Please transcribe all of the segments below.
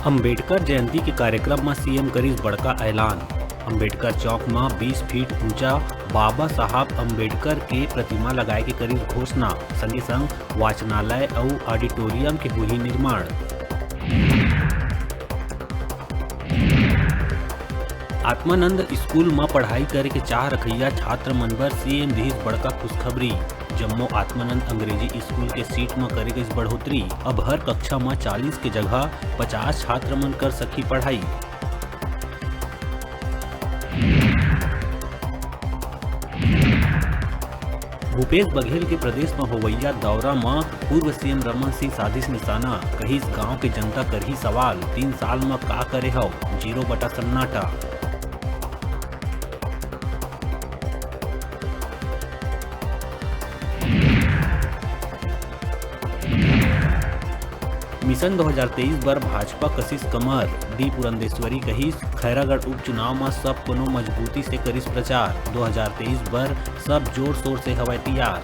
अंबेडकर जयंती के कार्यक्रम में सीएम करीज बड़का ऐलान। अंबेडकर चौक में 20 फीट ऊंचा बाबा साहब अंबेडकर के प्रतिमा लगाए के करीज घोषणा। संगे संग वाचनालय और ऑडिटोरियम के हुई निर्माण। आत्मानंद स्कूल में पढ़ाई करे के चाह रखैया छात्र मन बर सीएम दिहिस बड़का खुशखबरी। जम्मो आत्मानंद अंग्रेजी स्कूल के सीट में करे गई बढ़ोतरी। अब हर कक्षा में 40 के जगह 50 छात्र मन कर सकी पढ़ाई। भूपेश बघेल के प्रदेश में होवैया दौरा में पूर्व सीएम रमन सिंह साधिस निशाना। कहीं गांव के जनता कर ही सवाल, 3 साल में का करे हो, 0 बटा सन्नाटा। मिशन 2023 बर भाजपा कशिश कमर। डी पुरंदेश्वरी कहिस खैरागढ़ उपचुनाव में सब कोनो मजबूती से करिस प्रचार। 2023 बर सब जोर शोर से हवै तैयार।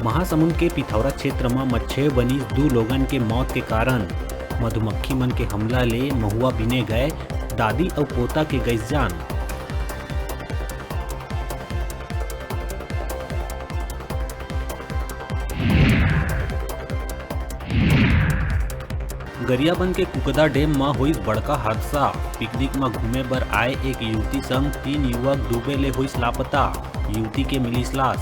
महासमुंद के पिथौरा क्षेत्र में मच्छे बनीस 2 लोगन के मौत के कारण। मधुमक्खी मन के हमला ले महुआ बिने गए, दादी और पोता के गइस जान। गरियाबंद के कुकदा डैम में हुई बड़का हादसा। पिकनिक में घूमे बर आए एक युवती संग 3 युवक डूबे ले हुई लापता। युवती के मिलिस लाश।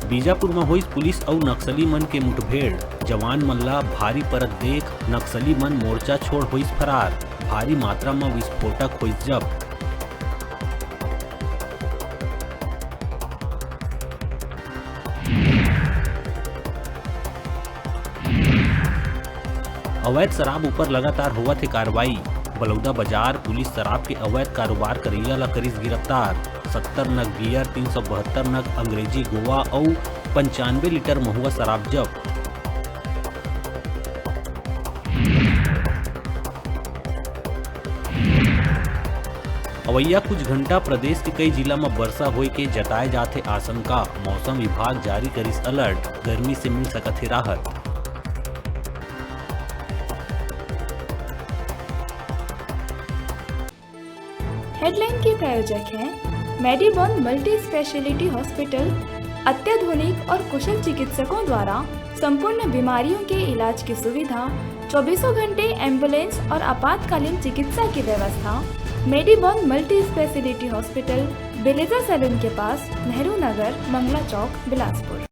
बीजापुर में हुई पुलिस और नक्सली मन के मुठभेड़। जवान मन ला भारी परत देख नक्सली मन मोर्चा छोड़ हुई फरार। भारी मात्रा में विस्फोटक हुई जब्त। अवैध शराब ऊपर लगातार होवत है कार्रवाई। बलौदा बाजार पुलिस शराब के अवैध कारोबार करैया ला करिस गिरफ्तार। 70 नग बियर, 372 नग अंग्रेजी गोवा और 95 लीटर महुआ शराब जब्त। अवैया कुछ घंटा प्रदेश के कई जिला में वर्षा होए के जताए जाथे आशंका। मौसम विभाग जारी करिस अलर्ट। गर्मी से मिल सकत है राहत। हेडलाइन के प्रायोजक हैं मेडिबॉन मल्टी स्पेशलिटी हॉस्पिटल। अत्याधुनिक और कुशल चिकित्सकों द्वारा संपूर्ण बीमारियों के इलाज की सुविधा, 24 घंटे एम्बुलेंस और आपातकालीन चिकित्सा की व्यवस्था। मेडिबॉन मल्टी स्पेशलिटी हॉस्पिटल, बेलेजा सैलून के पास, नेहरू नगर, मंगला चौक, बिलासपुर।